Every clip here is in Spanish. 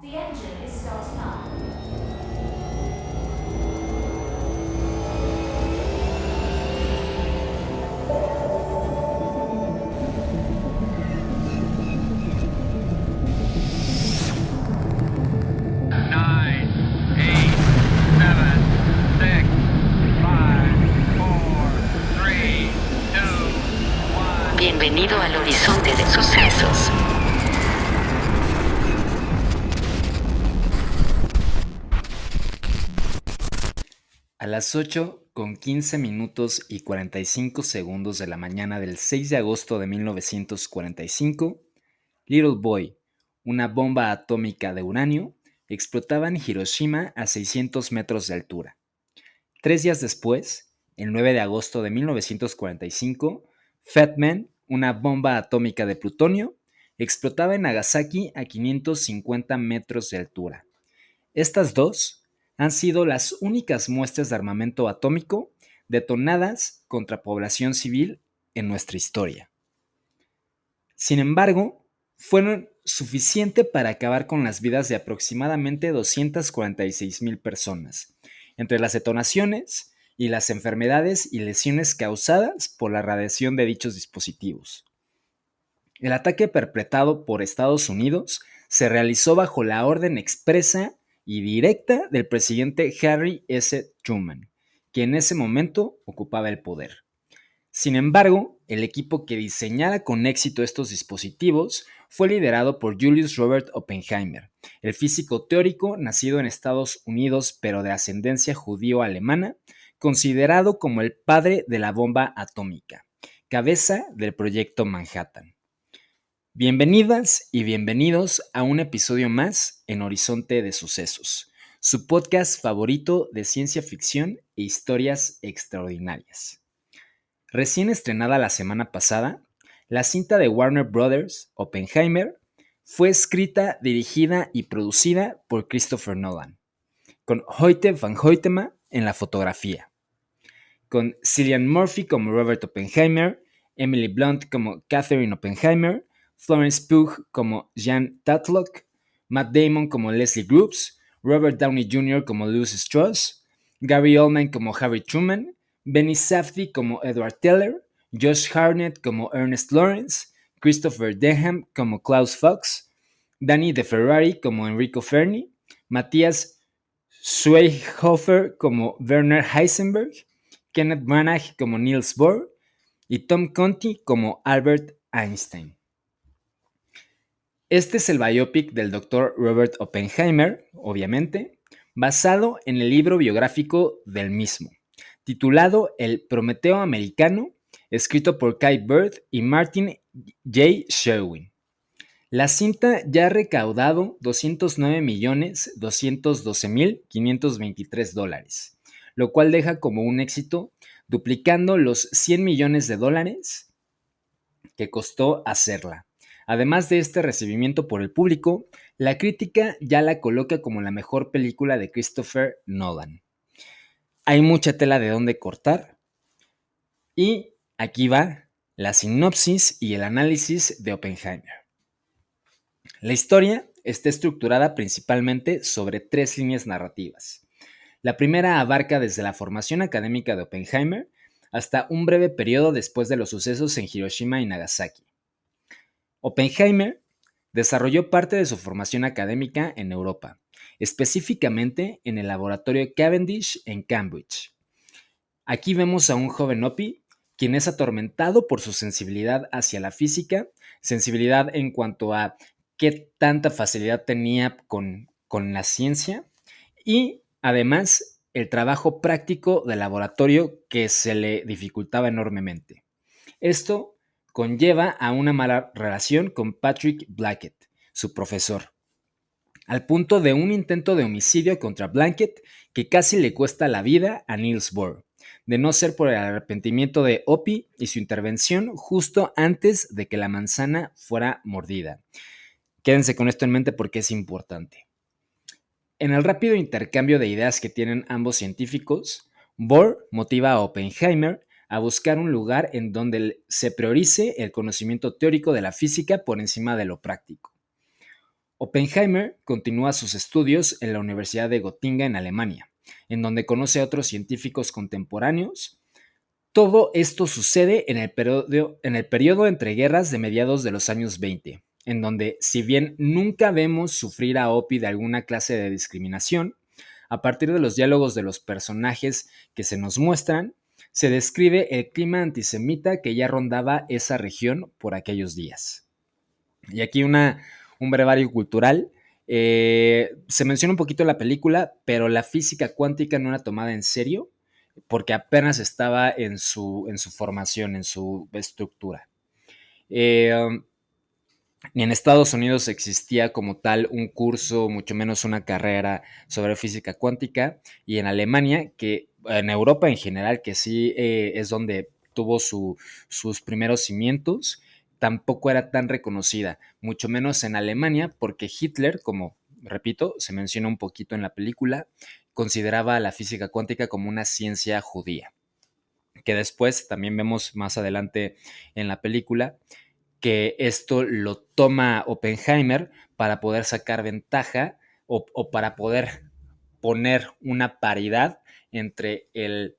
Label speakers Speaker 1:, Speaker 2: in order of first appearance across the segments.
Speaker 1: The engine is starting up.
Speaker 2: Nine, eight, seven, six, five, four, three, two, one.
Speaker 3: Bienvenido al horizonte de sucesos.
Speaker 4: A las 8:15 y 45 segundos de la mañana del 6 de agosto de 1945, Little Boy, una bomba atómica de uranio, explotaba en Hiroshima a 600 metros de altura. 3 días después, el 9 de agosto de 1945, Fat Man, una bomba atómica de plutonio, explotaba en Nagasaki a 550 metros de altura. Estas dos han sido las únicas muestras de armamento atómico detonadas contra población civil en nuestra historia. Sin embargo, fueron suficiente para acabar con las vidas de aproximadamente 246,000 personas, entre las detonaciones y las enfermedades y lesiones causadas por la radiación de dichos dispositivos. El ataque perpetrado por Estados Unidos se realizó bajo la orden expresa y directa del presidente Harry S. Truman, que en ese momento ocupaba el poder. Sin embargo, el equipo que diseñara con éxito estos dispositivos fue liderado por Julius Robert Oppenheimer, el físico teórico nacido en Estados Unidos pero de ascendencia judío-alemana, considerado como el padre de la bomba atómica, cabeza del proyecto Manhattan. Bienvenidas y bienvenidos a un episodio más en Horizonte de Sucesos, su podcast favorito de ciencia ficción e historias extraordinarias. Recién estrenada la semana pasada, la cinta de Warner Bros., Oppenheimer, fue escrita, dirigida y producida por Christopher Nolan, con Hoyte van Hoytema en la fotografía, con Cillian Murphy como Robert Oppenheimer, Emily Blunt como Catherine Oppenheimer, Florence Pugh como Jan Tatlock, Matt Damon como Leslie Groves, Robert Downey Jr. como Louis Strauss, Gary Oldman como Harry Truman, Benny Safdie como Edward Teller, Josh Hartnett como Ernest Lawrence, Christopher Denham como Klaus Fox, Danny DeFerrari como Enrico Fermi, Matthias Schweighöfer como Werner Heisenberg, Kenneth Branagh como Niels Bohr y Tom Conti como Albert Einstein. Este es el biopic del Dr. Robert Oppenheimer, obviamente, basado en el libro biográfico del mismo, titulado El Prometeo Americano, escrito por Kai Bird y Martin J. Sherwin. La cinta ya ha recaudado $209,212,523, lo cual deja como un éxito, duplicando los $100 millones que costó hacerla. Además de este recibimiento por el público, la crítica ya la coloca como la mejor película de Christopher Nolan. Hay mucha tela de dónde cortar y aquí va la sinopsis y el análisis de Oppenheimer. La historia está estructurada principalmente sobre 3 líneas narrativas. La primera abarca desde la formación académica de Oppenheimer hasta un breve periodo después de los sucesos en Hiroshima y Nagasaki. Oppenheimer desarrolló parte de su formación académica en Europa, específicamente en el laboratorio Cavendish en Cambridge. Aquí vemos a un joven Opie, quien es atormentado por su sensibilidad hacia la física, sensibilidad en cuanto a qué tanta facilidad tenía con la ciencia y además el trabajo práctico de laboratorio que se le dificultaba enormemente. Esto conlleva a una mala relación con Patrick Blackett, su profesor, al punto de un intento de homicidio contra Blackett que casi le cuesta la vida a Niels Bohr, de no ser por el arrepentimiento de Opie y su intervención justo antes de que la manzana fuera mordida. Quédense con esto en mente porque es importante. En el rápido intercambio de ideas que tienen ambos científicos, Bohr motiva a Oppenheimer a buscar un lugar en donde se priorice el conocimiento teórico de la física por encima de lo práctico. Oppenheimer continúa sus estudios en la Universidad de Gotinga en Alemania, en donde conoce a otros científicos contemporáneos. Todo esto sucede en el periodo entre guerras de mediados de los años 20, en donde, si bien nunca vemos sufrir a Opie de alguna clase de discriminación, a partir de los diálogos de los personajes que se nos muestran, se describe el clima antisemita que ya rondaba esa región por aquellos días. Y aquí un brevario cultural. Se menciona un poquito en la película, pero la física cuántica no era tomada en serio porque apenas estaba en su formación, en su estructura. Ni en Estados Unidos existía como tal un curso, mucho menos una carrera sobre física cuántica, y en Alemania, que en Europa en general, que sí es donde tuvo sus primeros cimientos, tampoco era tan reconocida, mucho menos en Alemania, porque Hitler, como repito, se menciona un poquito en la película, consideraba a la física cuántica como una ciencia judía, que después también vemos más adelante en la película, que esto lo toma Oppenheimer para poder sacar ventaja o para poder poner una paridad entre el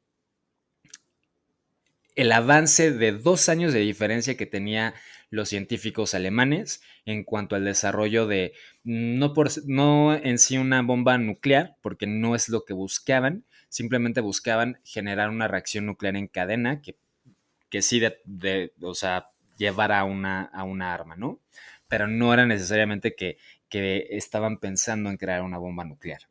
Speaker 4: avance de 2 años de diferencia que tenía los científicos alemanes en cuanto al desarrollo de, no en sí una bomba nuclear, porque no es lo que buscaban, simplemente buscaban generar una reacción nuclear en cadena que sí o sea, llevara a una arma, ¿no? Pero no era necesariamente que estaban pensando en crear una bomba nuclear.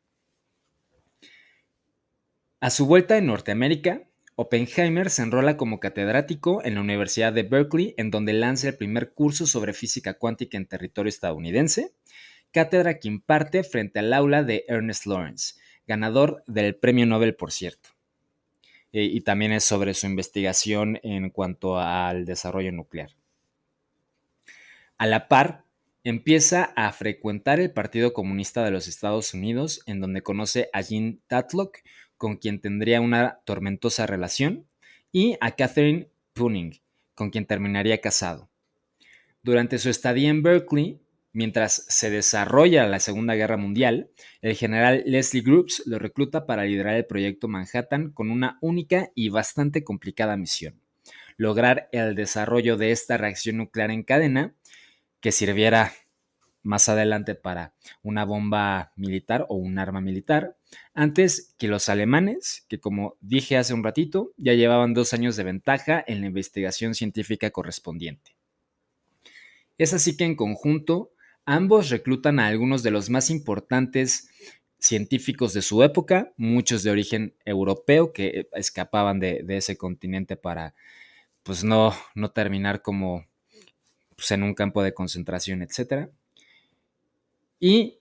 Speaker 4: A su vuelta en Norteamérica, Oppenheimer se enrola como catedrático en la Universidad de Berkeley, en donde lanza el primer curso sobre física cuántica en territorio estadounidense, cátedra que imparte frente al aula de Ernest Lawrence, ganador del Premio Nobel, por cierto. Y también es sobre su investigación en cuanto al desarrollo nuclear. A la par, empieza a frecuentar el Partido Comunista de los Estados Unidos, en donde conoce a Jean Tatlock, con quien tendría una tormentosa relación, y a Catherine Pruning, con quien terminaría casado. Durante su estadía en Berkeley, mientras se desarrolla la Segunda Guerra Mundial, el general Leslie Groves lo recluta para liderar el proyecto Manhattan con una única y bastante complicada misión: lograr el desarrollo de esta reacción nuclear en cadena que sirviera más adelante para una bomba militar o un arma militar, antes que los alemanes, que como dije hace un ratito, ya llevaban 2 años de ventaja en la investigación científica correspondiente. Es así que en conjunto, ambos reclutan a algunos de los más importantes científicos de su época, muchos de origen europeo que escapaban de ese continente para pues no terminar como pues, en un campo de concentración, etc. Y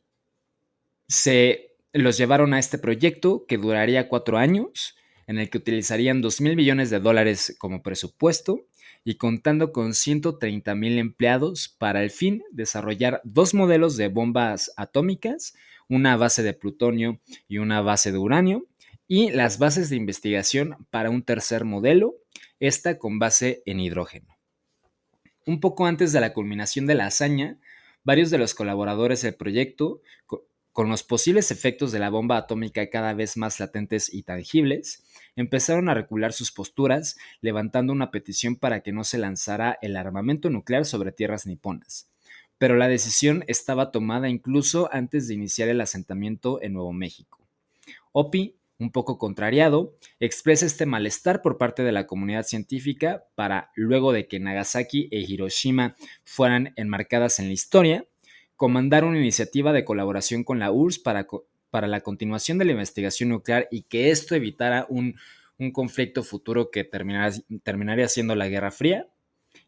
Speaker 4: se los llevaron a este proyecto que duraría 4 años, en el que utilizarían $2,000 millones como presupuesto y contando con 130,000 empleados para al fin desarrollar 2 modelos de bombas atómicas, una base de plutonio y una base de uranio, y las bases de investigación para un tercer modelo, esta con base en hidrógeno. Un poco antes de la culminación de la hazaña, varios de los colaboradores del proyecto, con los posibles efectos de la bomba atómica cada vez más latentes y tangibles, empezaron a recular sus posturas, levantando una petición para que no se lanzara el armamento nuclear sobre tierras niponas. Pero la decisión estaba tomada incluso antes de iniciar el asentamiento en Nuevo México. Opie, un poco contrariado, expresa este malestar por parte de la comunidad científica para, luego de que Nagasaki e Hiroshima fueran enmarcadas en la historia, comandar una iniciativa de colaboración con la URSS para la continuación de la investigación nuclear y que esto evitara un conflicto futuro que terminaría siendo la Guerra Fría,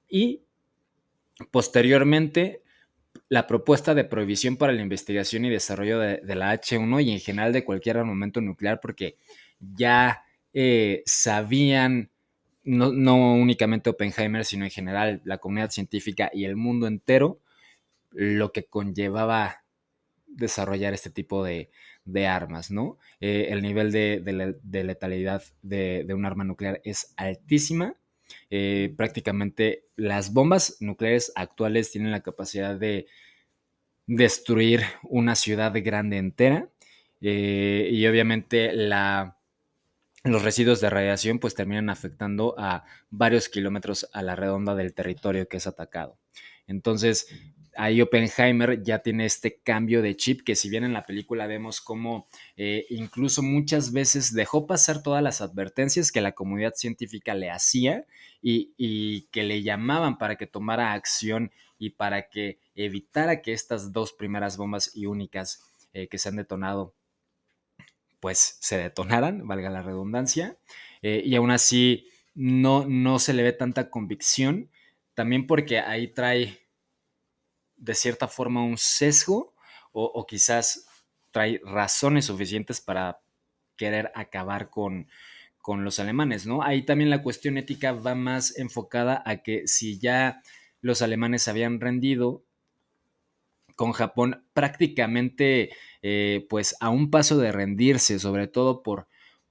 Speaker 4: y posteriormente la propuesta de prohibición para la investigación y desarrollo de la H1 y en general de cualquier armamento nuclear, porque ya sabían, no únicamente Oppenheimer, sino en general la comunidad científica y el mundo entero, lo que conllevaba desarrollar este tipo de armas, ¿no? El nivel de letalidad de un arma nuclear es altísima. Prácticamente las bombas nucleares actuales tienen la capacidad de destruir una ciudad grande entera, y obviamente los residuos de radiación pues terminan afectando a varios kilómetros a la redonda del territorio que es atacado. Entonces, ahí Oppenheimer ya tiene este cambio de chip que, si bien en la película vemos cómo incluso muchas veces dejó pasar todas las advertencias que la comunidad científica le hacía y que le llamaban para que tomara acción y para que evitara que estas dos primeras bombas y únicas que se han detonado pues se detonaran, valga la redundancia, y aún así no se le ve tanta convicción, también porque ahí trae de cierta forma un sesgo o quizás trae razones suficientes para querer acabar con los alemanes, ¿no? Ahí también la cuestión ética va más enfocada a que si ya los alemanes se habían rendido, con Japón prácticamente pues a un paso de rendirse, sobre todo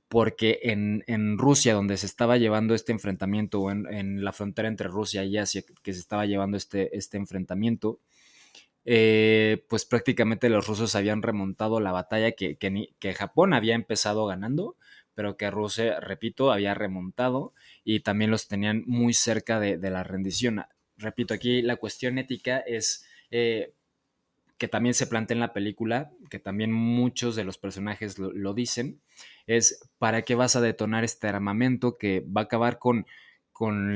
Speaker 4: porque en Rusia, donde se estaba llevando este enfrentamiento, o en la frontera entre Rusia y Asia, que se estaba llevando este enfrentamiento, pues prácticamente los rusos habían remontado la batalla que Japón había empezado ganando, pero que Rusia, repito, había remontado, y también los tenían muy cerca de la rendición. Repito, aquí la cuestión ética es que también se plantea en la película, que también muchos de los personajes lo dicen, es ¿para qué vas a detonar este armamento que va a acabar con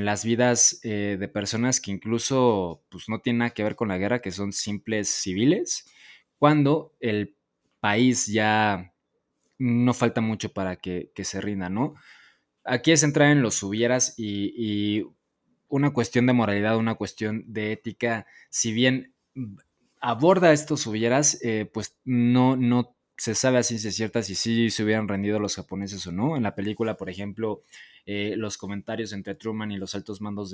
Speaker 4: las vidas de personas que incluso pues, no tienen nada que ver con la guerra, que son simples civiles, cuando el país ya no falta mucho para que se rinda, ¿no? Aquí es entrar en los hubieras y una cuestión de moralidad, una cuestión de ética, si bien aborda estos hubieras, pues no se sabe a ciencia cierta si sí se hubieran rendido los japoneses o no. En la película, por ejemplo, los comentarios entre Truman y los altos mandos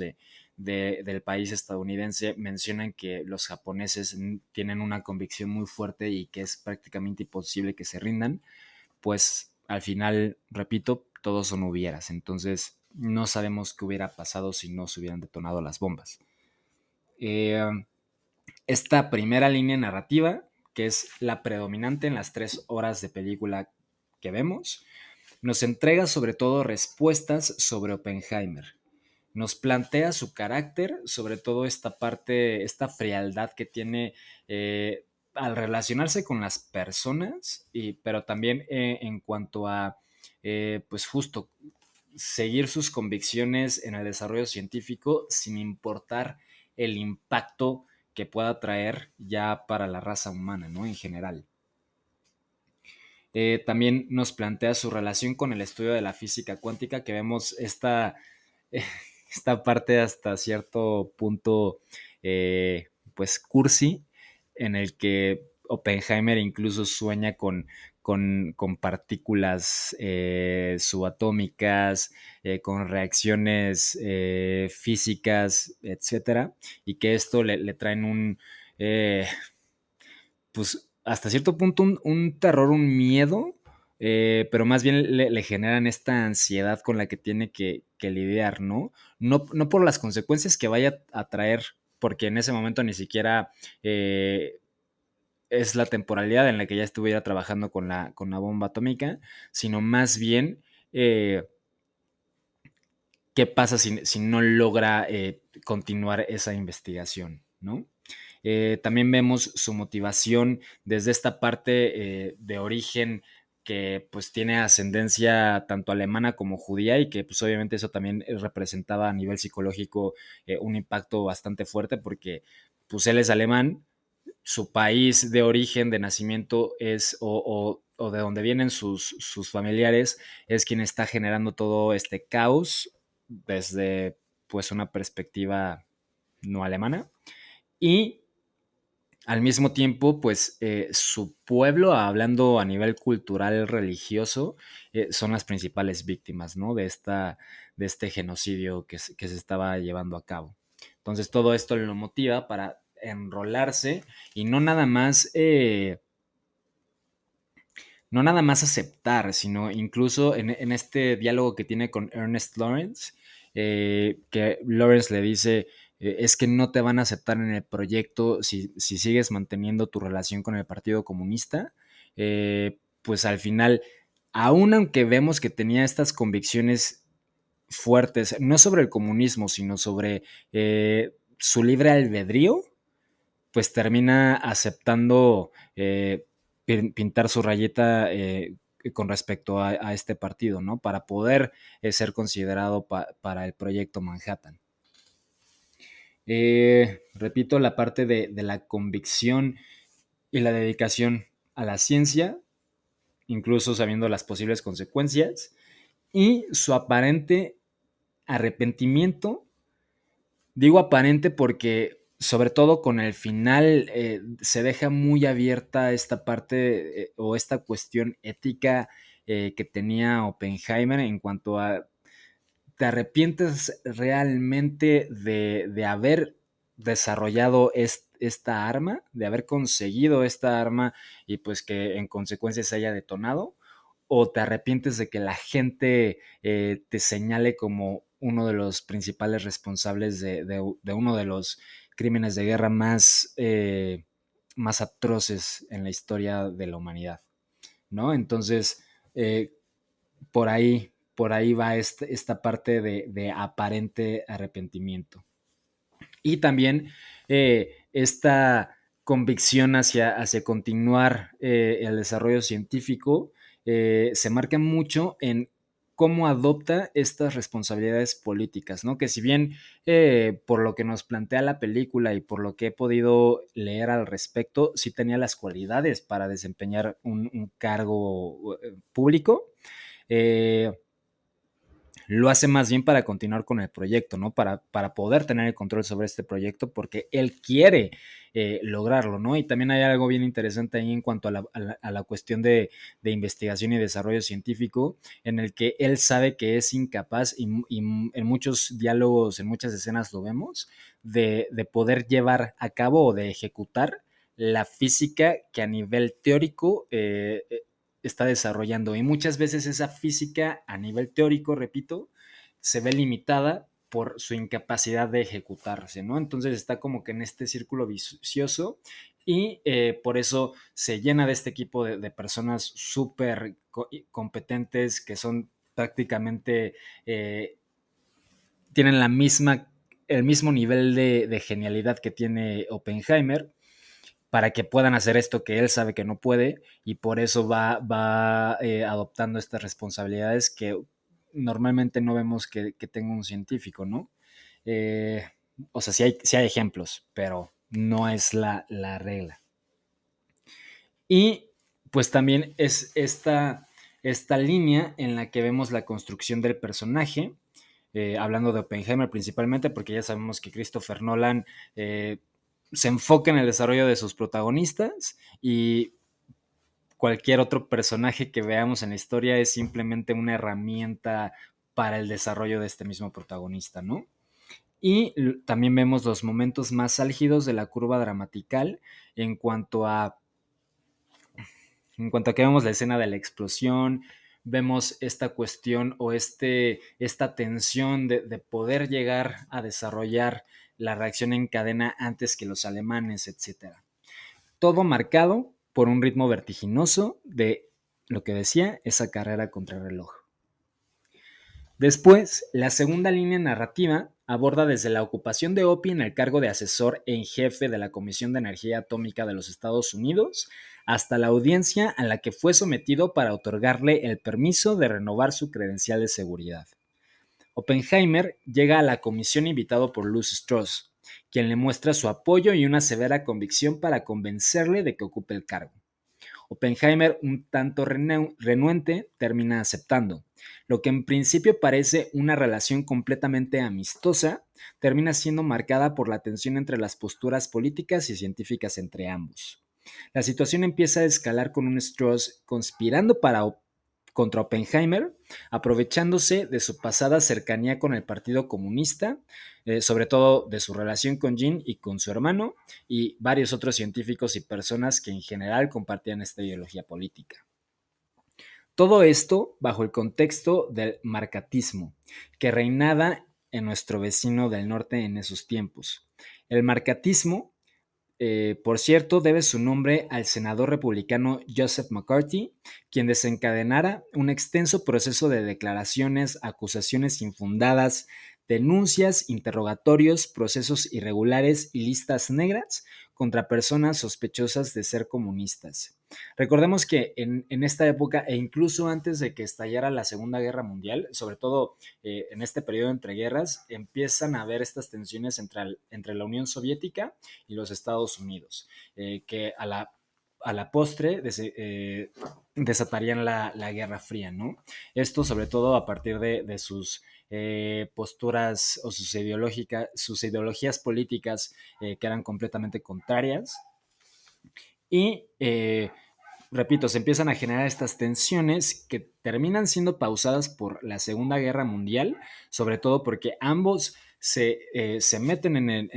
Speaker 4: del país estadounidense mencionan que los japoneses tienen una convicción muy fuerte y que es prácticamente imposible que se rindan. Pues al final, repito, todos son hubieras. Entonces no sabemos qué hubiera pasado si no se hubieran detonado las bombas. Esta primera línea narrativa, que es la predominante en las 3 horas de película que vemos, nos entrega sobre todo respuestas sobre Oppenheimer. Nos plantea su carácter, sobre todo esta parte, esta frialdad que tiene al relacionarse con las personas, pero también en cuanto a, pues justo, seguir sus convicciones en el desarrollo científico sin importar el impacto que pueda traer ya para la raza humana, ¿no? En general. También nos plantea su relación con el estudio de la física cuántica, que vemos esta parte hasta cierto punto, pues cursi, en el que Oppenheimer incluso sueña con partículas subatómicas, con reacciones físicas, etcétera, y que esto le traen pues hasta cierto punto un terror, un miedo, pero más bien le generan esta ansiedad con la que tiene que lidiar, ¿no? No por las consecuencias que vaya a traer, porque en ese momento ni siquiera es la temporalidad en la que ya estuviera trabajando con la bomba atómica, sino más bien qué pasa si no logra continuar esa investigación, ¿no? También vemos su motivación desde esta parte de origen que pues tiene ascendencia tanto alemana como judía, y que pues obviamente eso también representaba a nivel psicológico un impacto bastante fuerte, porque pues él es alemán, su país de origen, de nacimiento es o de donde vienen sus familiares, es quien está generando todo este caos desde pues una perspectiva no alemana, y al mismo tiempo, pues su pueblo, hablando a nivel cultural, religioso, son las principales víctimas, ¿no? De este genocidio que se estaba llevando a cabo. Entonces todo esto lo motiva para enrolarse y no nada más aceptar, sino incluso en este diálogo que tiene con Ernest Lawrence, que Lawrence le dice, es que no te van a aceptar en el proyecto si sigues manteniendo tu relación con el Partido Comunista. Pues al final, aun aunque vemos que tenía estas convicciones fuertes, no sobre el comunismo, sino sobre su libre albedrío, pues termina aceptando pintar su rayeta con respecto a este partido, ¿no? Para poder ser considerado para el proyecto Manhattan. Repito, la parte de la convicción y la dedicación a la ciencia, incluso sabiendo las posibles consecuencias, y su aparente arrepentimiento. Digo aparente porque, sobre todo con el final, se deja muy abierta esta parte o esta cuestión ética que tenía Oppenheimer en cuanto a, ¿te arrepientes realmente de haber desarrollado esta arma, de haber conseguido esta arma y pues que en consecuencia se haya detonado? ¿O te arrepientes de que la gente te señale como uno de los principales responsables de uno de los crímenes de guerra más atroces en la historia de la humanidad? ¿No? Entonces, eh, por ahí va esta parte de aparente arrepentimiento. Y también esta convicción hacia continuar el desarrollo científico se marca mucho en cómo adopta estas responsabilidades políticas, ¿no? Que si bien por lo que nos plantea la película y por lo que he podido leer al respecto, sí tenía las cualidades para desempeñar un cargo público, eh, lo hace más bien para continuar con el proyecto, ¿no? Para poder tener el control sobre este proyecto, porque él quiere lograrlo, ¿no? Y también hay algo bien interesante ahí en cuanto a la cuestión de investigación y desarrollo científico, en el que él sabe que es incapaz, y en muchos diálogos, en muchas escenas lo vemos, de poder llevar a cabo o de ejecutar la física que a nivel teórico está desarrollando. Y muchas veces esa física a nivel teórico, repito, se ve limitada por su incapacidad de ejecutarse, ¿no? Entonces está como que en este círculo vicioso y por eso se llena de este equipo de personas súper competentes que son prácticamente, tienen el mismo nivel de genialidad que tiene Oppenheimer, para que puedan hacer esto que él sabe que no puede, y por eso va adoptando estas responsabilidades que normalmente no vemos que tenga un científico, ¿no? Eh, o sea, sí hay ejemplos, pero no es la regla. Y pues también es esta línea en la que vemos la construcción del personaje, hablando de Oppenheimer principalmente, porque ya sabemos que Christopher Nolan se enfoca en el desarrollo de sus protagonistas, y cualquier otro personaje que veamos en la historia es simplemente una herramienta para el desarrollo de este mismo protagonista, ¿no? Y también vemos los momentos más álgidos de la curva dramatical en cuanto a que vemos la escena de la explosión, vemos esta cuestión o esta tensión de poder llegar a desarrollar la reacción en cadena antes que los alemanes, etc. Todo marcado por un ritmo vertiginoso de lo que decía, esa carrera contra el reloj. Después, la segunda línea narrativa aborda desde la ocupación de Opie en el cargo de asesor en jefe de la Comisión de Energía Atómica de los Estados Unidos hasta la audiencia a la que fue sometido para otorgarle el permiso de renovar su credencial de seguridad. Oppenheimer llega a la comisión invitado por Luz Strauss, quien le muestra su apoyo y una severa convicción para convencerle de que ocupe el cargo. Oppenheimer, un tanto renuente, termina aceptando. Lo que en principio parece una relación completamente amistosa, termina siendo marcada por la tensión entre las posturas políticas y científicas entre ambos. La situación empieza a escalar con un Strauss conspirando contra Oppenheimer, aprovechándose de su pasada cercanía con el Partido Comunista, sobre todo de su relación con Jean y con su hermano, y varios otros científicos y personas que en general compartían esta ideología política. Todo esto bajo el contexto del marcatismo, que reinaba en nuestro vecino del norte en esos tiempos. El marcatismo, por cierto, debe su nombre al senador republicano Joseph McCarthy, quien desencadenara un extenso proceso de declaraciones, acusaciones infundadas, denuncias, interrogatorios, procesos irregulares y listas negras contra personas sospechosas de ser comunistas. Recordemos que en esta época e incluso antes de que estallara la Segunda Guerra Mundial, sobre todo en este periodo entre guerras, empiezan a haber estas tensiones entre la Unión Soviética y los Estados Unidos, que a la postre desatarían la Guerra Fría, ¿no? Esto sobre todo a partir de sus posturas o sus ideologías políticas que eran completamente contrarias y repito, se empiezan a generar estas tensiones que terminan siendo pausadas por la Segunda Guerra Mundial, sobre todo porque ambos se meten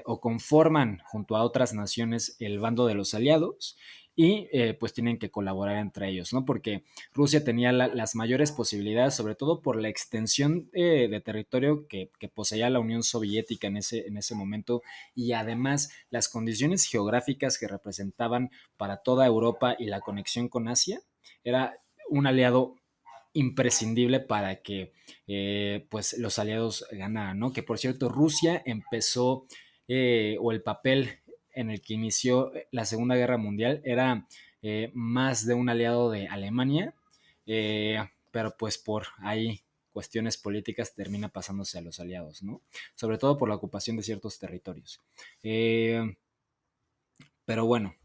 Speaker 4: o conforman junto a otras naciones el bando de los aliados y pues tienen que colaborar entre ellos, ¿no? Porque Rusia tenía las mayores posibilidades, sobre todo por la extensión de territorio que poseía la Unión Soviética en ese momento y además las condiciones geográficas que representaban para toda Europa y la conexión con Asia, era un aliado imprescindible para que pues los aliados ganaran, ¿no? Que por cierto Rusia empezó o el papel en el que inició la Segunda Guerra Mundial era más de un aliado de Alemania, pero pues por ahí cuestiones políticas termina pasándose a los aliados, ¿no? Sobre todo por la ocupación de ciertos territorios. Pero bueno,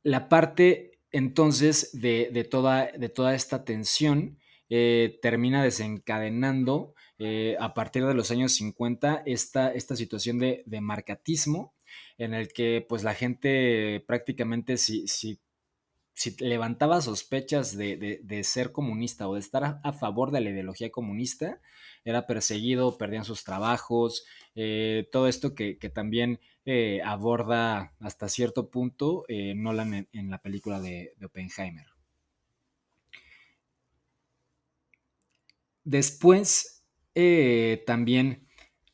Speaker 4: la parte entonces de toda esta tensión termina desencadenando a partir de los años 50 esta situación de marcatismo en el que pues la gente prácticamente si levantaba sospechas de ser comunista o de estar a favor de la ideología comunista, era perseguido, perdían sus trabajos, todo esto que también aborda hasta cierto punto Nolan en la película de Oppenheimer. Después, también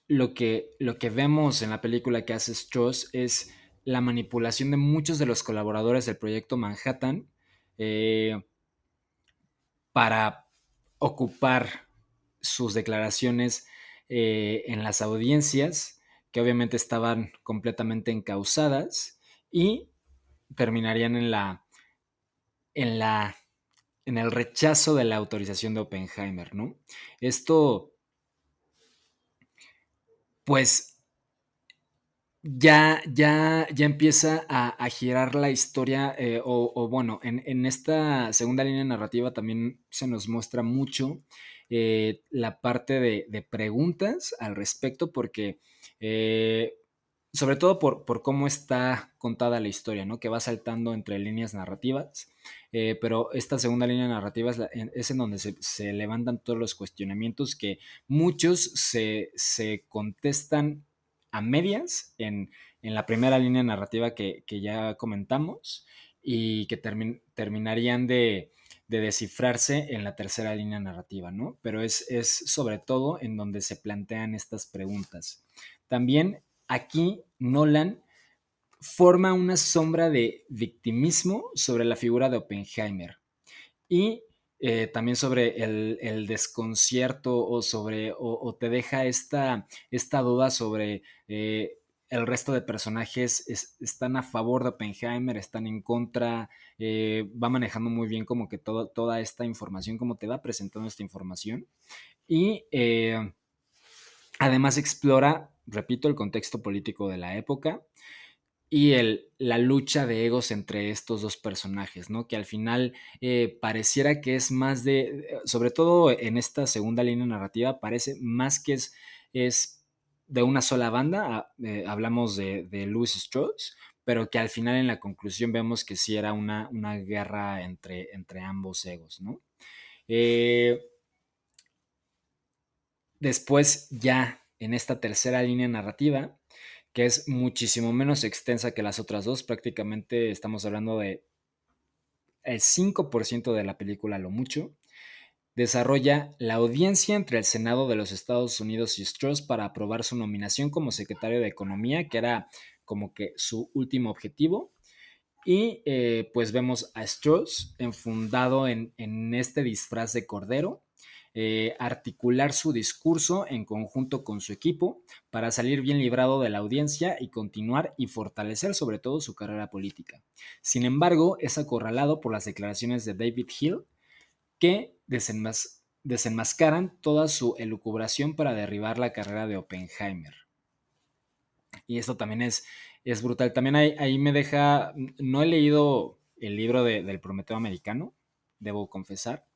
Speaker 4: lo que vemos en la película que hace Strauss es la manipulación de muchos de los colaboradores del proyecto Manhattan eh, para ocupar sus declaraciones en las audiencias, que obviamente estaban completamente encausadas y terminarían en la, en el rechazo de la autorización de Oppenheimer, ¿no? Esto, pues, ya empieza a girar la historia, o bueno, en esta segunda línea narrativa también se nos muestra mucho la parte de preguntas al respecto, porque sobre todo por cómo está contada la historia, ¿no? Que va saltando entre líneas narrativas, pero esta segunda línea narrativa es en donde se levantan todos los cuestionamientos que muchos se contestan a medias en la primera línea narrativa que ya comentamos y que terminarían de descifrarse en la tercera línea narrativa, ¿no? Pero es sobre todo en donde se plantean estas preguntas. También aquí Nolan forma una sombra de victimismo sobre la figura de Oppenheimer y también sobre el desconcierto o te deja esta duda sobre el resto de personajes están a favor de Oppenheimer, están en contra, va manejando muy bien como que toda esta información, como te va presentando esta información y además explora, repito, el contexto político de la época y la lucha de egos entre estos dos personajes, ¿no? Que al final pareciera que es más sobre todo en esta segunda línea narrativa, parece más que es de una sola banda, hablamos de Louis Strauss, pero que al final en la conclusión vemos que sí era una guerra entre ambos egos, ¿no? Después ya en esta tercera línea narrativa, que es muchísimo menos extensa que las otras dos, prácticamente estamos hablando de el 5% de la película a lo mucho, desarrolla la audiencia entre el Senado de los Estados Unidos y Strauss para aprobar su nominación como secretario de Economía, que era como que su último objetivo. Y pues vemos a Strauss enfundado en este disfraz de cordero, articular su discurso en conjunto con su equipo para salir bien librado de la audiencia y continuar y fortalecer sobre todo su carrera política. Sin embargo, es acorralado por las declaraciones de David Hill que desenmascaran toda su elucubración para derribar la carrera de Oppenheimer. Y esto también es brutal. También ahí me deja, no he leído el libro del Prometeo Americano, debo confesar,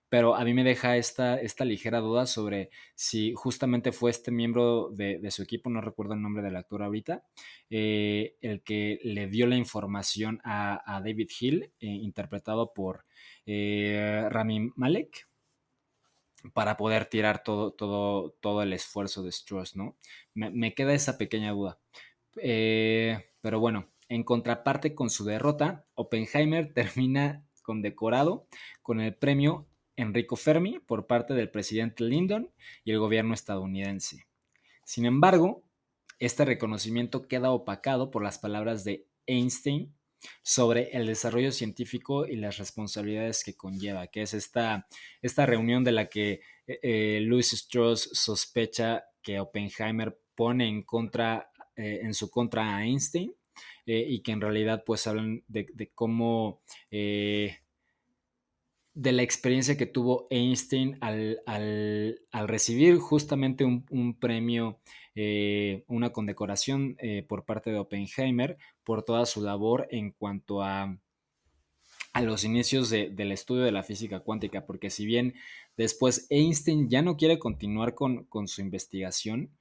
Speaker 4: pero a mí me deja esta ligera duda sobre si justamente fue este miembro de su equipo, no recuerdo el nombre del actor ahorita, el que le dio la información a David Hill, interpretado por Rami Malek, para poder tirar todo el esfuerzo de Strauss, ¿no? Me queda esa pequeña duda. Pero bueno, en contraparte con su derrota, Oppenheimer termina condecorado con el premio Enrico Fermi por parte del presidente Lyndon y el gobierno estadounidense. Sin embargo, este reconocimiento queda opacado por las palabras de Einstein sobre el desarrollo científico y las responsabilidades que conlleva, que es esta reunión de la que Louis Strauss sospecha que Oppenheimer pone en su contra a Einstein, y que en realidad pues hablan de cómo de la experiencia que tuvo Einstein al recibir justamente un premio, una condecoración por parte de Oppenheimer por toda su labor en cuanto a los inicios del estudio de la física cuántica, porque si bien después Einstein ya no quiere continuar con su investigación,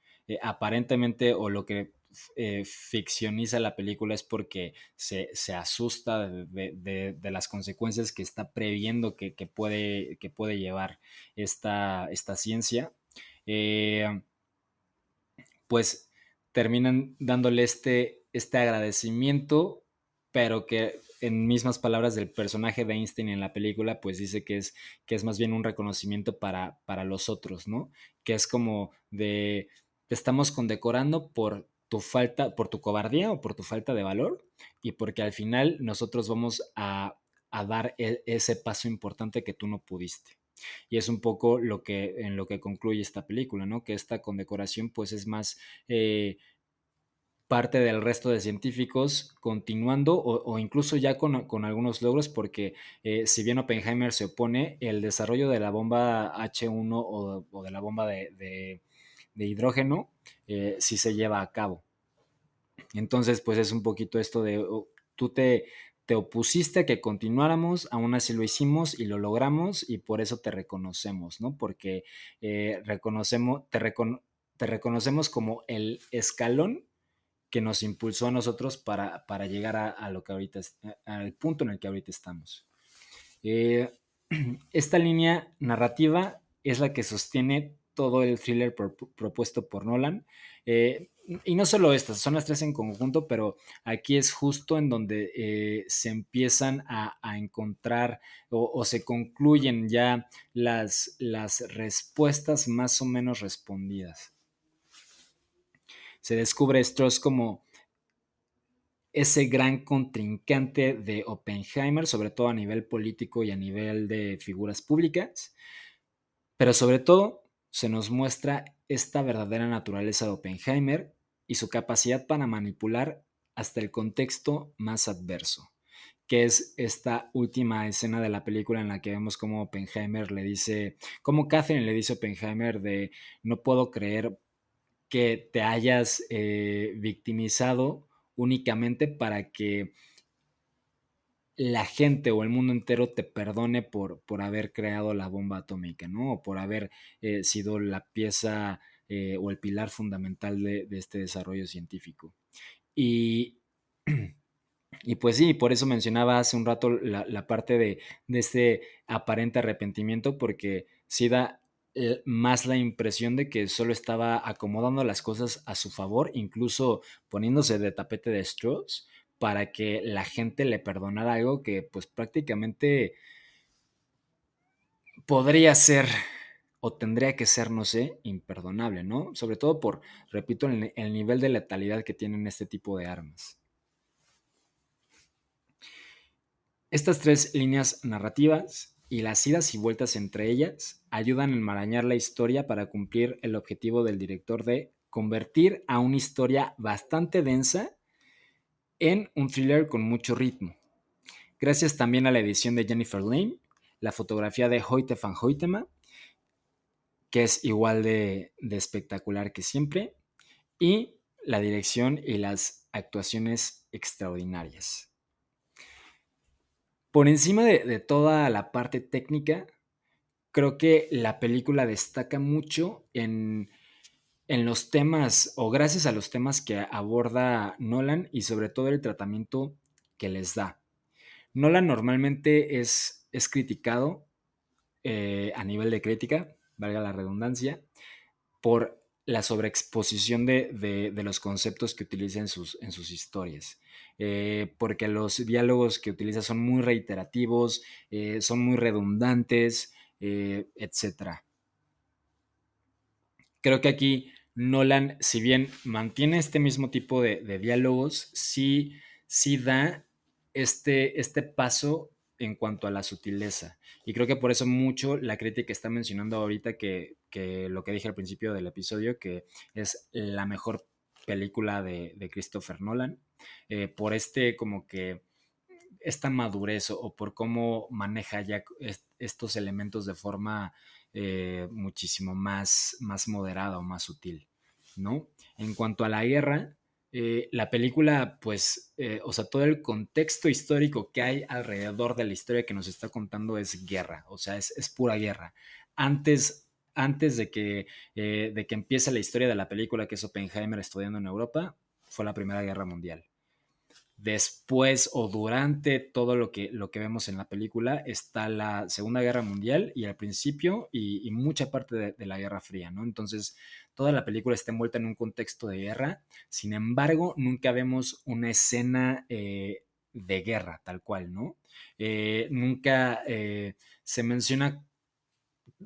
Speaker 4: aparentemente, o lo que ficcioniza la película es porque se asusta de las consecuencias que está previendo que puede llevar esta ciencia, eh, pues terminan dándole este agradecimiento, pero que en mismas palabras del personaje de Einstein en la película, pues dice que es más bien un reconocimiento para los otros, ¿no? Que es como te estamos condecorando por tu falta, por tu cobardía o por tu falta de valor, y porque al final nosotros vamos a dar ese paso importante que tú no pudiste. Y es un poco en lo que concluye esta película, ¿no? Que esta condecoración pues es más parte del resto de científicos continuando o incluso ya con algunos logros, porque si bien Oppenheimer se opone, el desarrollo de la bomba H1 o de la bomba de hidrógeno sí se lleva a cabo. Entonces, pues es un poquito esto de tú te opusiste a que continuáramos, aún así lo hicimos y lo logramos y por eso te reconocemos, ¿no? Porque te reconocemos como el escalón que nos impulsó a nosotros para llegar a lo que ahorita al punto en el que ahorita estamos. Eh, Esta línea narrativa es la que sostiene todo el thriller propuesto por Nolan. Y no solo estas, son las tres en conjunto, pero aquí es justo en donde se empiezan a encontrar o se concluyen ya las respuestas más o menos respondidas. Se descubre Strauss como ese gran contrincante de Oppenheimer, sobre todo a nivel político y a nivel de figuras públicas, pero sobre todo se nos muestra esta verdadera naturaleza de Oppenheimer y su capacidad para manipular hasta el contexto más adverso, que es esta última escena de la película en la que vemos cómo Oppenheimer le dice, cómo Catherine le dice a Oppenheimer de no puedo creer que te hayas victimizado únicamente para que la gente o el mundo entero te perdone por haber creado la bomba atómica, ¿no? O por haber sido la pieza o el pilar fundamental de este desarrollo científico. Y, y pues sí, por eso mencionaba hace un rato la parte de este aparente arrepentimiento, porque sí da más la impresión de que solo estaba acomodando las cosas a su favor, incluso poniéndose de tapete de Strauss para que la gente le perdonara algo que pues prácticamente podría ser o tendría que ser, no sé, imperdonable, ¿no? Sobre todo por, repito, el nivel de letalidad que tienen este tipo de armas. Estas tres líneas narrativas y las idas y vueltas entre ellas ayudan a enmarañar la historia para cumplir el objetivo del director de convertir a una historia bastante densa en un thriller con mucho ritmo. Gracias también a la edición de Jennifer Lane, la fotografía de Hoyte van Hoytema, que es igual de espectacular que siempre, y la dirección y las actuaciones extraordinarias. Por encima de toda la parte técnica, creo que la película destaca mucho en los temas, o gracias a los temas que aborda Nolan y sobre todo el tratamiento que les da. Nolan normalmente es criticado a nivel de crítica, valga la redundancia, por la sobreexposición de los conceptos que utiliza en sus historias. Porque los diálogos que utiliza son muy reiterativos, son muy redundantes, etc. Creo que aquí Nolan, si bien mantiene este mismo tipo de diálogos, sí da este paso en cuanto a la sutileza. Y creo que por eso mucho la crítica está mencionando ahorita que lo que dije al principio del episodio, que es la mejor película de Christopher Nolan, por como que esta madurez o por cómo maneja ya estos elementos de forma muchísimo más moderada o más sutil, ¿no? En cuanto a la guerra, la película, pues, o sea, todo el contexto histórico que hay alrededor de la historia que nos está contando es guerra, o sea, es pura guerra. Antes de que empiece la historia de la película, que es Oppenheimer estudiando en Europa, fue la Primera Guerra Mundial. Después o durante todo lo que vemos en la película está la Segunda Guerra Mundial y al principio y mucha parte de la Guerra Fría, ¿no? Entonces, toda la película está envuelta en un contexto de guerra, sin embargo, nunca vemos una escena de guerra tal cual, ¿no? Nunca se menciona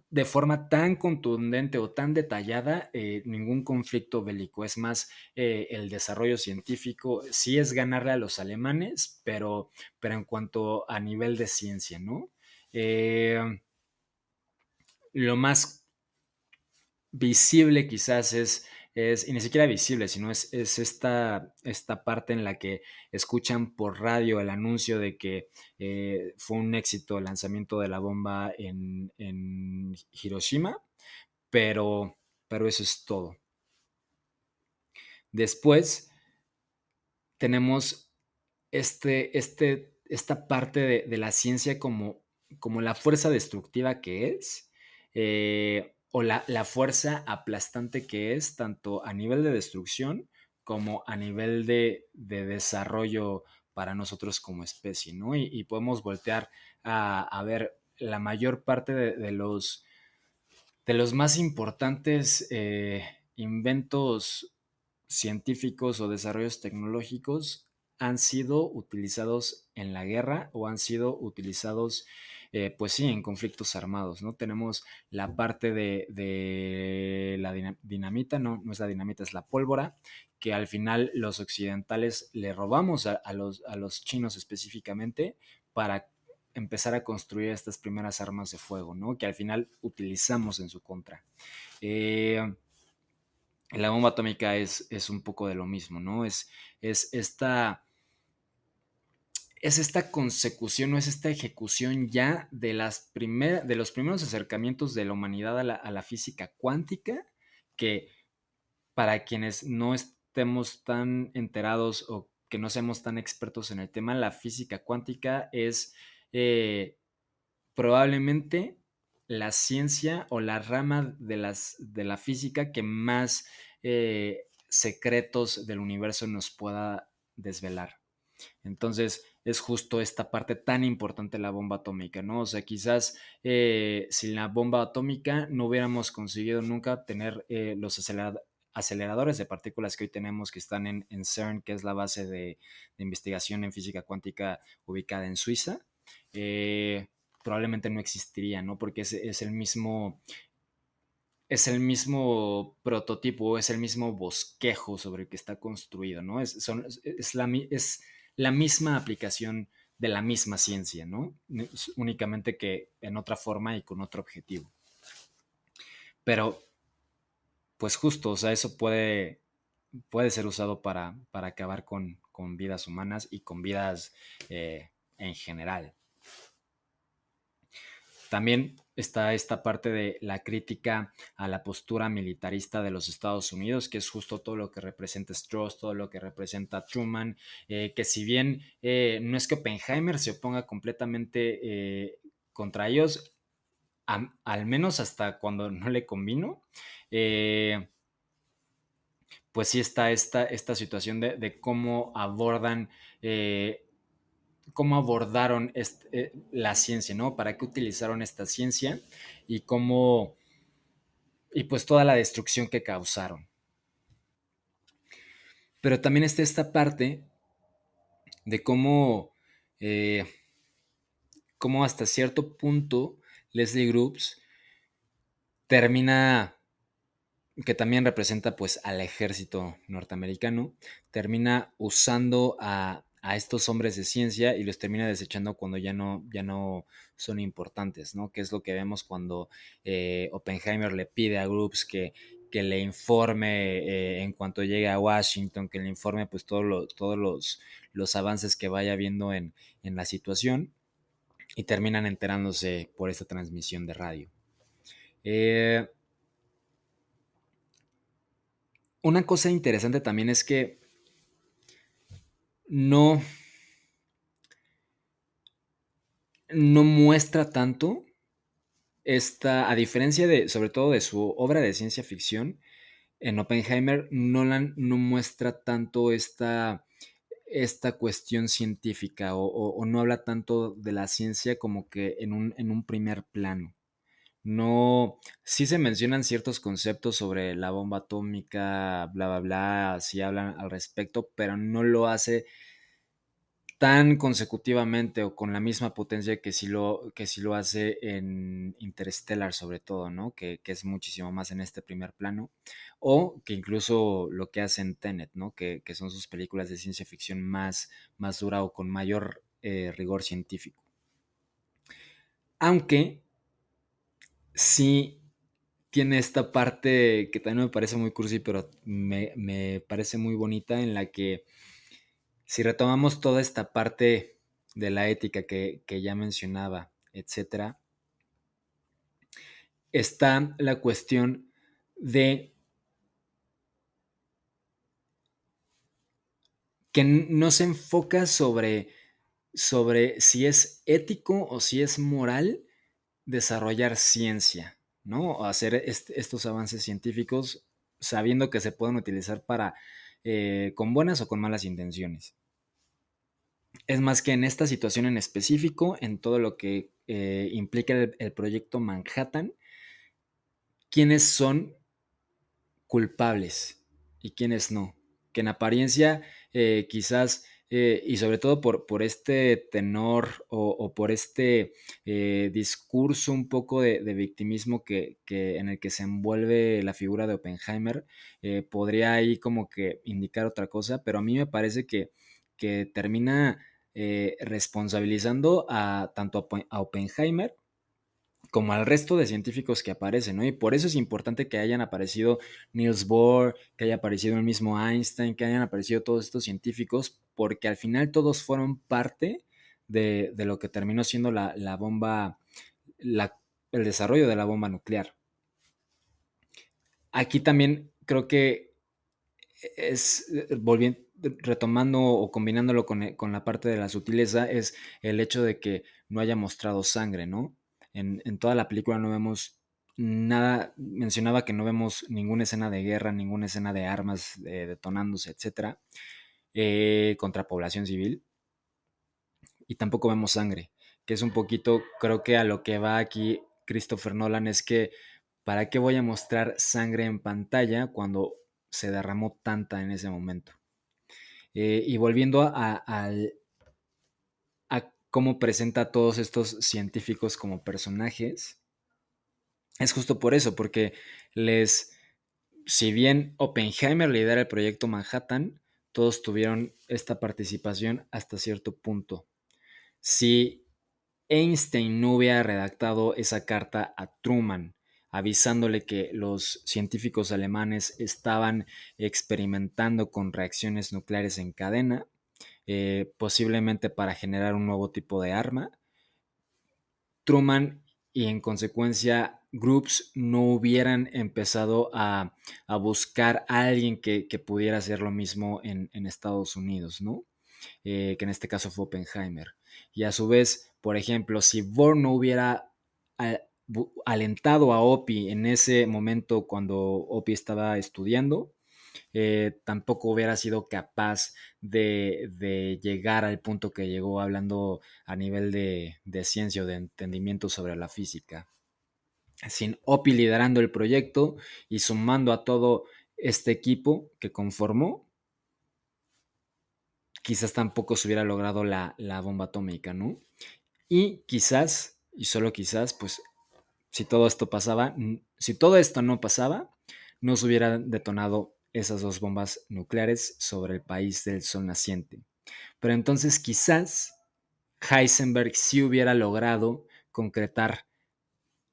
Speaker 4: de forma tan contundente o tan detallada ningún conflicto bélico. Es más, el desarrollo científico sí es ganarle a los alemanes, pero en cuanto a nivel de ciencia, ¿no? Eh, lo más visible quizás y ni siquiera visible, sino es esta parte en la que escuchan por radio el anuncio de que fue un éxito el lanzamiento de la bomba en Hiroshima, pero eso es todo. Después tenemos esta parte de la ciencia como la fuerza destructiva que es, o la fuerza aplastante que es, tanto a nivel de destrucción como a nivel de desarrollo para nosotros como especie, ¿no? Y podemos voltear a ver la mayor parte de los más importantes inventos científicos o desarrollos tecnológicos han sido utilizados en la guerra o han sido utilizados, pues sí, en conflictos armados, ¿no? Tenemos la parte de la dinamita, no es la dinamita, es la pólvora, que al final los occidentales le robamos a los chinos específicamente para empezar a construir estas primeras armas de fuego, ¿no? Que al final utilizamos en su contra. La bomba atómica es un poco de lo mismo, ¿no? Es esta, es esta consecución o es esta ejecución ya de de los primeros acercamientos de la humanidad a la física cuántica, que para quienes no estemos tan enterados o que no seamos tan expertos en el tema, la física cuántica es probablemente la ciencia o la rama de la física que más secretos del universo nos pueda desvelar. Entonces, es justo esta parte tan importante de la bomba atómica, ¿no? O sea, quizás sin la bomba atómica no hubiéramos conseguido nunca tener los aceleradores de partículas que hoy tenemos, que están en CERN, que es la base de investigación en física cuántica ubicada en Suiza. probablemente no existiría, ¿no? Porque es el mismo prototipo, es el mismo bosquejo sobre el que está construido, ¿no? Es la misma aplicación de la misma ciencia, ¿no? Únicamente que en otra forma y con otro objetivo. Pero, pues justo, o sea, eso puede ser usado para acabar con vidas humanas y con vidas en general. También está esta parte de la crítica a la postura militarista de los Estados Unidos, que es justo todo lo que representa Strauss, todo lo que representa Truman, que si bien no es que Oppenheimer se oponga completamente contra ellos, al menos hasta cuando no le convino, pues sí está esta situación de cómo abordaron la ciencia, ¿no? ¿Para qué utilizaron esta ciencia? Y y pues toda la destrucción que causaron. Pero también está esta parte de eh, cómo hasta cierto punto Leslie Groves termina, que también representa pues al ejército norteamericano, termina usando a estos hombres de ciencia y los termina desechando cuando ya no son importantes, ¿no? Que es lo que vemos cuando Oppenheimer le pide a Groves que le informe en cuanto llegue a Washington, que le informe pues todos los avances que vaya viendo en la situación y terminan enterándose por esta transmisión de radio. Una cosa interesante también es que no, no muestra tanto a diferencia de, sobre todo de su obra de ciencia ficción, en Oppenheimer, Nolan no muestra tanto esta cuestión científica o no habla tanto de la ciencia como que en un primer plano. No, sí se mencionan ciertos conceptos sobre la bomba atómica, bla, bla, bla, sí hablan al respecto, pero no lo hace tan consecutivamente o con la misma potencia que sí lo hace en Interstellar sobre todo, ¿no? Que es muchísimo más en este primer plano, o que incluso lo que hace en Tenet, ¿no? Que son sus películas de ciencia ficción más dura o con mayor rigor científico. Aunque sí tiene esta parte que también me parece muy cursi, pero me parece muy bonita en la que si retomamos toda esta parte de la ética que ya mencionaba, etcétera, está la cuestión de que no se enfoca sobre si es ético o si es moral desarrollar ciencia, ¿no? O hacer estos avances científicos sabiendo que se pueden utilizar con buenas o con malas intenciones. Es más que en esta situación en específico, en todo lo que implica el proyecto Manhattan, quiénes son culpables y quiénes no. Que en apariencia quizás, y sobre todo por este tenor o por este discurso un poco de victimismo en el que se envuelve la figura de Oppenheimer, podría ahí como que indicar otra cosa, pero a mí me parece que termina responsabilizando tanto a Oppenheimer como al resto de científicos que aparecen, ¿no? Y por eso es importante que hayan aparecido Niels Bohr, que haya aparecido el mismo Einstein, que hayan aparecido todos estos científicos, porque al final todos fueron parte de lo que terminó siendo la bomba, el desarrollo de la bomba nuclear. Aquí también creo que volviendo, retomando o combinándolo con la parte de la sutileza, es el hecho de que no haya mostrado sangre, ¿no? En toda la película no vemos nada, mencionaba que no vemos ninguna escena de guerra, ninguna escena de armas detonándose, etcétera, contra población civil, y tampoco vemos sangre, que es un poquito, creo que a lo que va aquí Christopher Nolan es que, ¿para qué voy a mostrar sangre en pantalla cuando se derramó tanta en ese momento? Y volviendo a cómo presenta a todos estos científicos como personajes, es justo por eso, porque si bien Oppenheimer lidera el proyecto Manhattan, todos tuvieron esta participación hasta cierto punto. Si Einstein no hubiera redactado esa carta a Truman, avisándole que los científicos alemanes estaban experimentando con reacciones nucleares en cadena, posiblemente para generar un nuevo tipo de arma, Truman y en consecuencia Groups no hubieran empezado a buscar a alguien que pudiera hacer lo mismo en Estados Unidos, ¿no? Que en este caso fue Oppenheimer. Y a su vez, por ejemplo, si Bohr no hubiera alentado a Opie en ese momento cuando Opie estaba estudiando, tampoco hubiera sido capaz de llegar al punto que llegó hablando a nivel de ciencia o de entendimiento sobre la física. Sin Opie liderando el proyecto y sumando a todo este equipo que conformó, quizás tampoco se hubiera logrado la bomba atómica, ¿no? Y quizás, y solo quizás, pues si todo esto pasaba, si todo esto no pasaba, no se hubieran detonado esas dos bombas nucleares sobre el país del sol naciente. Pero entonces quizás Heisenberg sí hubiera logrado concretar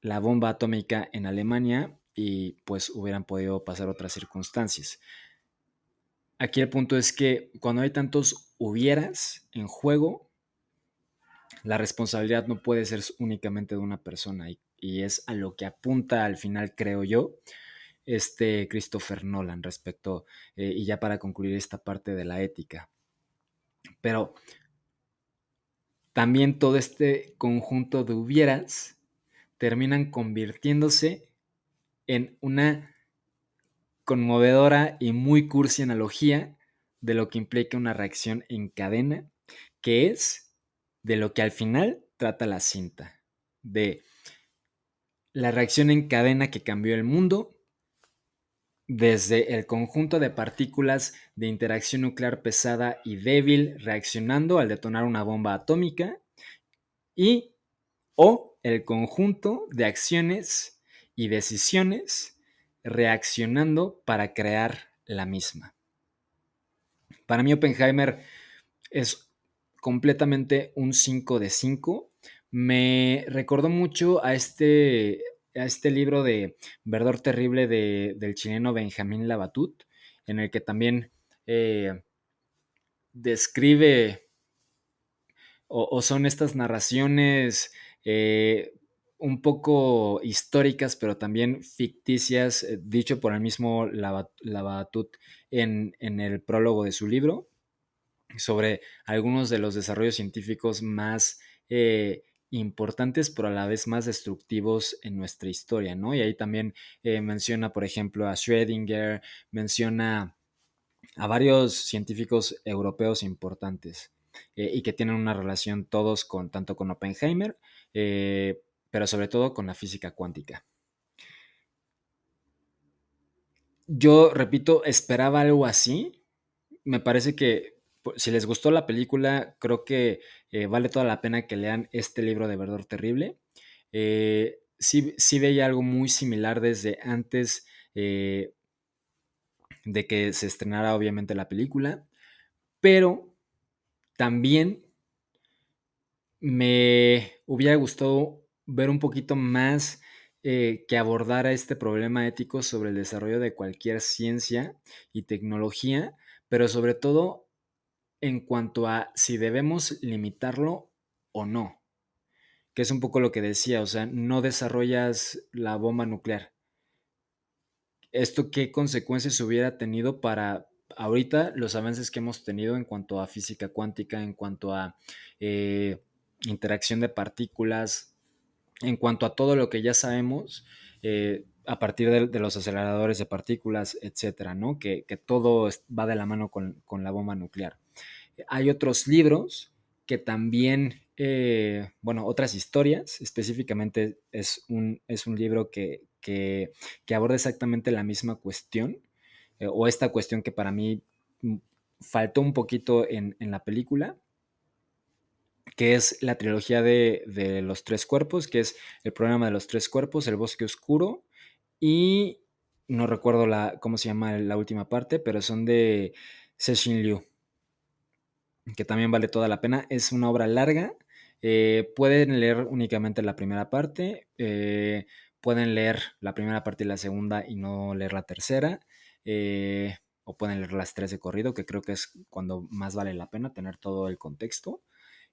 Speaker 4: la bomba atómica en Alemania y pues hubieran podido pasar otras circunstancias. Aquí el punto es que cuando hay tantos hubieras en juego, la responsabilidad no puede ser únicamente de una persona y es a lo que apunta al final, creo yo, Christopher Nolan respecto, y ya para concluir esta parte de la ética. Pero también todo este conjunto de hubieras terminan convirtiéndose en una conmovedora y muy cursi analogía de lo que implica una reacción en cadena, que es de lo que al final trata la cinta, de la reacción en cadena que cambió el mundo, desde el conjunto de partículas de interacción nuclear pesada y débil reaccionando al detonar una bomba atómica, y o el conjunto de acciones y decisiones reaccionando para crear la misma. Para mí Oppenheimer es completamente un 5 de 5. Me recordó mucho a este libro de Verdor Terrible del chileno Benjamín Labatut, en el que también describe o son estas narraciones un poco históricas, pero también ficticias, dicho por el mismo Labatut en el prólogo de su libro, sobre algunos de los desarrollos científicos más importantes, pero a la vez más destructivos en nuestra historia, ¿no? Y ahí también menciona, por ejemplo, a Schrödinger, menciona a varios científicos europeos importantes y que tienen una relación todos tanto con Oppenheimer, pero sobre todo con la física cuántica. Yo, repito, esperaba algo así. Me parece que si les gustó la película, creo que vale toda la pena que lean este libro de Verdor Terrible. Sí veía algo muy similar desde antes de que se estrenara obviamente la película, pero también me hubiera gustado ver un poquito más que abordara este problema ético sobre el desarrollo de cualquier ciencia y tecnología, pero sobre todo en cuanto a si debemos limitarlo o no, que es un poco lo que decía, o sea, no desarrollas la bomba nuclear. ¿Esto qué consecuencias hubiera tenido para ahorita los avances que hemos tenido en cuanto a física cuántica, en cuanto a interacción de partículas, en cuanto a todo lo que ya sabemos a partir de los aceleradores de partículas, etcétera, ¿no? Que todo va de la mano con la bomba nuclear. Hay otros libros que también, bueno, otras historias, específicamente es un libro que aborda exactamente la misma cuestión, o esta cuestión que para mí faltó un poquito en la película, que es la trilogía de los tres cuerpos, que es el programa de los tres cuerpos, el bosque oscuro, y no recuerdo cómo se llama la última parte, pero son de Cixin Liu, que también vale toda la pena. Es una obra larga. Pueden leer únicamente la primera parte, pueden leer la primera parte y la segunda y no leer la tercera, o pueden leer las tres de corrido, que creo que es cuando más vale la pena tener todo el contexto.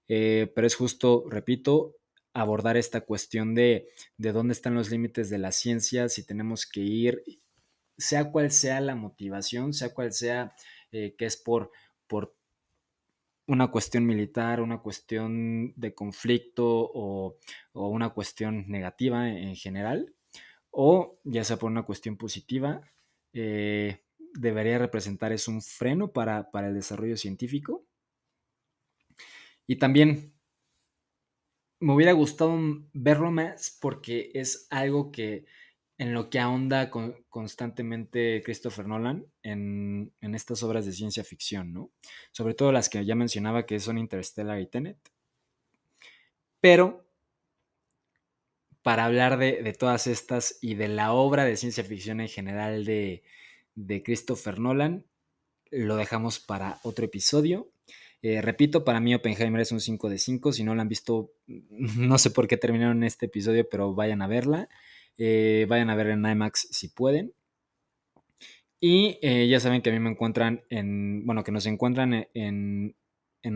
Speaker 4: Pero es justo, repito, abordar esta cuestión de dónde están los límites de la ciencia, si tenemos que ir, sea cual sea la motivación, sea cual sea que es por una cuestión militar, una cuestión de conflicto o una cuestión negativa en general, o ya sea por una cuestión positiva, debería representar es un freno para el desarrollo científico. Y también me hubiera gustado verlo más porque es algo que en lo que ahonda constantemente Christopher Nolan en estas obras de ciencia ficción, ¿no? Sobre todo las que ya mencionaba, que son Interstellar y Tenet. Pero para hablar de todas estas y de la obra de ciencia ficción en general de Christopher Nolan, lo dejamos para otro episodio. Repito, para mí Oppenheimer es un 5 de 5. Si no la han visto, no sé por qué terminaron este episodio, pero vayan a verla. Vayan a ver en IMAX si pueden. Y ya saben que a mí me encuentran que nos encuentran en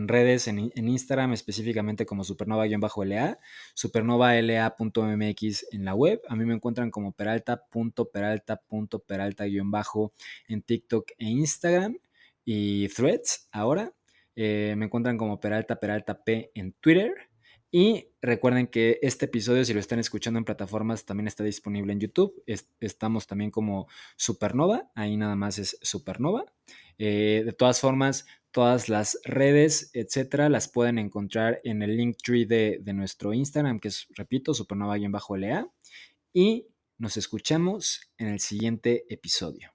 Speaker 4: redes, en Instagram, específicamente como supernova-la, supernova.la.mx en la web. A mí me encuentran como peralta.peralta.peralta- en TikTok e Instagram y Threads ahora. Me encuentran como Peralta P en Twitter. Y recuerden que este episodio, si lo están escuchando en plataformas, también está disponible en YouTube. Estamos también como Supernova, ahí nada más es Supernova. De todas formas, todas las redes, etcétera, las pueden encontrar en el Linktree de nuestro Instagram, que es, repito, supernova-la. Y nos escuchamos en el siguiente episodio.